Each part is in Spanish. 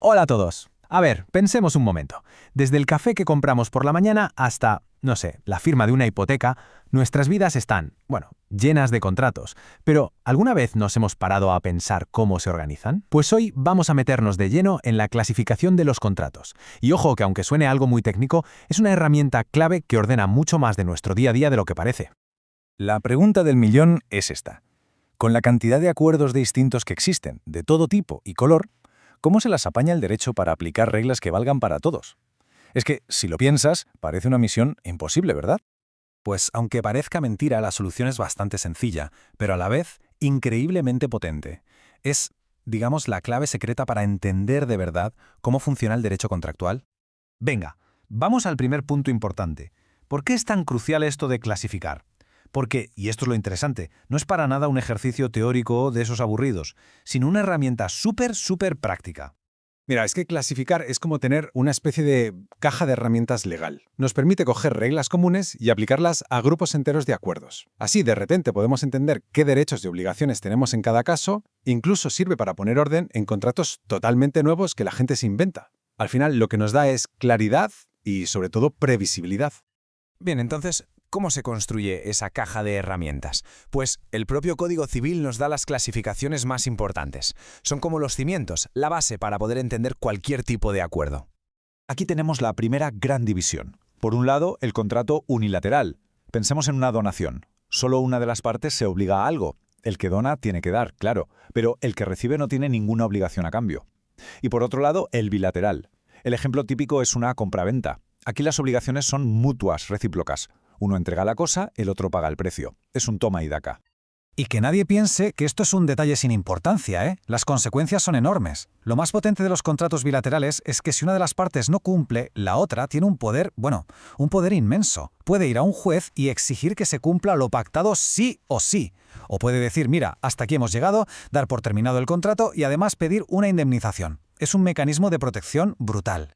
Hola a todos. A ver, pensemos un momento. Desde el café que compramos por la mañana hasta, no sé, la firma de una hipoteca, nuestras vidas están, bueno, llenas de contratos. Pero, ¿alguna vez nos hemos parado a pensar cómo se organizan? Pues hoy vamos a meternos de lleno en la clasificación de los contratos. Y ojo que aunque suene algo muy técnico, es una herramienta clave que ordena mucho más de nuestro día a día de lo que parece. La pregunta del millón es esta. Con la cantidad de acuerdos distintos que existen, de todo tipo y color, ¿cómo se las apaña el derecho para aplicar reglas que valgan para todos? Es que, si lo piensas, parece una misión imposible, ¿verdad? Pues aunque parezca mentira, la solución es bastante sencilla, pero a la vez increíblemente potente. Es, digamos, la clave secreta para entender de verdad cómo funciona el derecho contractual. Venga, vamos al primer punto importante. ¿Por qué es tan crucial esto de clasificar? Porque, y esto es lo interesante, no es para nada un ejercicio teórico de esos aburridos, sino una herramienta súper práctica. Mira, es que clasificar es como tener una especie de caja de herramientas legal. Nos permite coger reglas comunes y aplicarlas a grupos enteros de acuerdos. Así, de repente, podemos entender qué derechos y obligaciones tenemos en cada caso, incluso sirve para poner orden en contratos totalmente nuevos que la gente se inventa. Al final, lo que nos da es claridad y, sobre todo, previsibilidad. Bien, entonces, ¿cómo se construye esa caja de herramientas? Pues el propio Código Civil nos da las clasificaciones más importantes. Son como los cimientos, la base para poder entender cualquier tipo de acuerdo. Aquí tenemos la primera gran división. Por un lado, el contrato unilateral. Pensemos en una donación. Solo una de las partes se obliga a algo. El que dona tiene que dar, claro, pero el que recibe no tiene ninguna obligación a cambio. Y por otro lado, el bilateral. El ejemplo típico es una compraventa. Aquí las obligaciones son mutuas, recíprocas. Uno entrega la cosa, el otro paga el precio. Es un toma y daca. Y que nadie piense que esto es un detalle sin importancia, ¿eh? Las consecuencias son enormes. Lo más potente de los contratos bilaterales es que si una de las partes no cumple, la otra tiene un poder, un poder inmenso. Puede ir a un juez y exigir que se cumpla lo pactado sí o sí. O puede decir, mira, hasta aquí hemos llegado, dar por terminado el contrato y además pedir una indemnización. Es un mecanismo de protección brutal.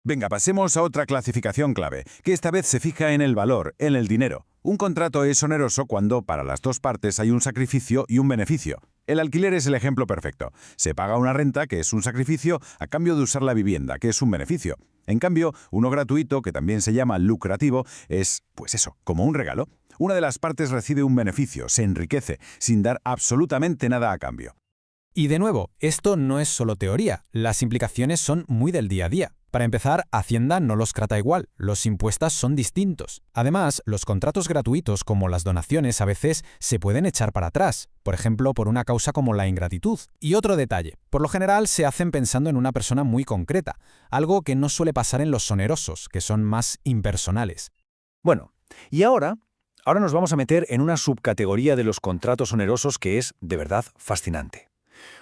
Venga, pasemos a otra clasificación clave, que esta vez se fija en el valor, en el dinero. Un contrato es oneroso cuando para las dos partes hay un sacrificio y un beneficio. El alquiler es el ejemplo perfecto. Se paga una renta, que es un sacrificio, a cambio de usar la vivienda, que es un beneficio. En cambio, uno gratuito, que también se llama lucrativo, es, pues eso, como un regalo. Una de las partes recibe un beneficio, se enriquece, sin dar absolutamente nada a cambio. Y de nuevo, esto no es solo teoría, las implicaciones son muy del día a día. Para empezar, Hacienda no los trata igual, los impuestos son distintos. Además, los contratos gratuitos como las donaciones a veces se pueden echar para atrás, por ejemplo, por una causa como la ingratitud. Y otro detalle, por lo general se hacen pensando en una persona muy concreta, algo que no suele pasar en los onerosos, que son más impersonales. Bueno, y ahora nos vamos a meter en una subcategoría de los contratos onerosos que es, de verdad, fascinante.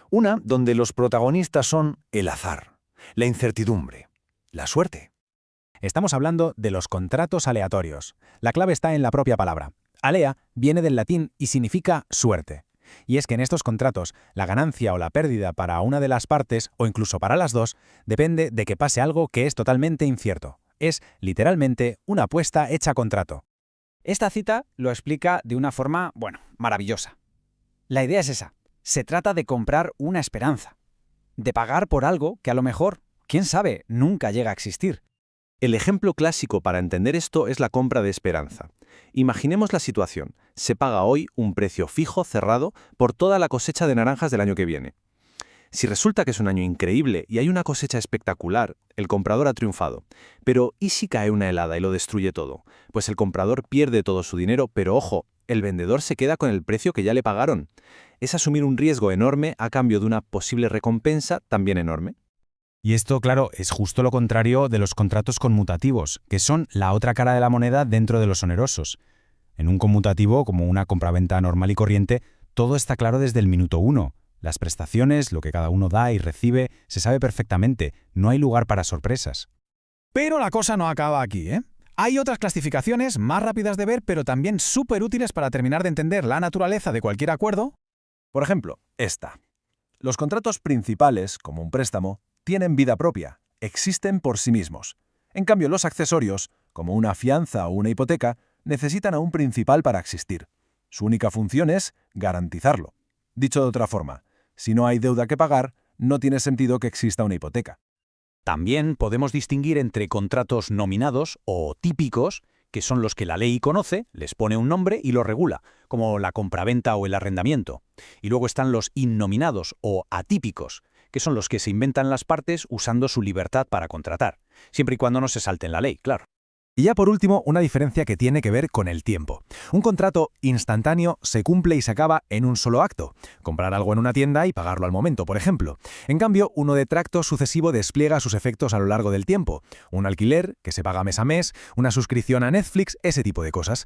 Una donde los protagonistas son el azar, la incertidumbre, la suerte. Estamos hablando de los contratos aleatorios. La clave está en la propia palabra. Alea viene del latín y significa suerte. Y es que en estos contratos, la ganancia o la pérdida para una de las partes, o incluso para las dos, depende de que pase algo que es totalmente incierto. Es, literalmente, una apuesta hecha contrato. Esta cita lo explica de una forma, maravillosa. La idea es esa. Se trata de comprar una esperanza. De pagar por algo que a lo mejor, quién sabe, nunca llega a existir. El ejemplo clásico para entender esto es la compra de esperanza. Imaginemos la situación. Se paga hoy un precio fijo, cerrado, por toda la cosecha de naranjas del año que viene. Si resulta que es un año increíble y hay una cosecha espectacular, el comprador ha triunfado. Pero ¿y si cae una helada y lo destruye todo? Pues el comprador pierde todo su dinero, pero ojo, el vendedor se queda con el precio que ya le pagaron. Es asumir un riesgo enorme a cambio de una posible recompensa también enorme. Y esto, claro, es justo lo contrario de los contratos conmutativos, que son la otra cara de la moneda dentro de los onerosos. En un conmutativo, como una compraventa normal y corriente, todo está claro desde el minuto uno. Las prestaciones, lo que cada uno da y recibe, se sabe perfectamente, no hay lugar para sorpresas. Pero la cosa no acaba aquí, ¿eh? Hay otras clasificaciones más rápidas de ver, pero también súper útiles para terminar de entender la naturaleza de cualquier acuerdo. Por ejemplo, esta. Los contratos principales, como un préstamo, tienen vida propia, existen por sí mismos. En cambio, los accesorios, como una fianza o una hipoteca, necesitan a un principal para existir. Su única función es garantizarlo. Dicho de otra forma, si no hay deuda que pagar, no tiene sentido que exista una hipoteca. También podemos distinguir entre contratos nominados o típicos, que son los que la ley conoce, les pone un nombre y los regula, como la compraventa o el arrendamiento. Y luego están los innominados o atípicos, que son los que se inventan las partes usando su libertad para contratar, siempre y cuando no se salten la ley, claro. Y ya por último, una diferencia que tiene que ver con el tiempo. Un contrato instantáneo se cumple y se acaba en un solo acto. Comprar algo en una tienda y pagarlo al momento, por ejemplo. En cambio, uno de tracto sucesivo despliega sus efectos a lo largo del tiempo. Un alquiler, que se paga mes a mes, una suscripción a Netflix, ese tipo de cosas.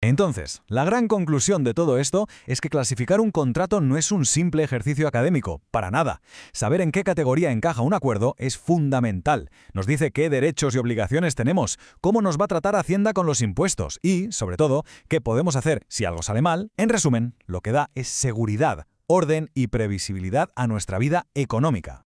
Entonces, la gran conclusión de todo esto es que clasificar un contrato no es un simple ejercicio académico, para nada. Saber en qué categoría encaja un acuerdo es fundamental. Nos dice qué derechos y obligaciones tenemos, cómo nos va a tratar Hacienda con los impuestos y, sobre todo, qué podemos hacer si algo sale mal. En resumen, lo que da es seguridad, orden y previsibilidad a nuestra vida económica.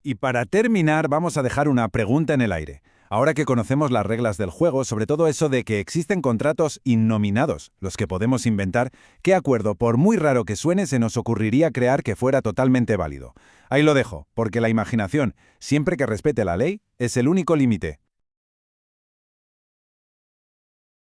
Y para terminar, vamos a dejar una pregunta en el aire. Ahora que conocemos las reglas del juego, sobre todo eso de que existen contratos innominados, los que podemos inventar, ¿qué acuerdo, por muy raro que suene, se nos ocurriría crear que fuera totalmente válido? Ahí lo dejo, porque la imaginación, siempre que respete la ley, es el único límite.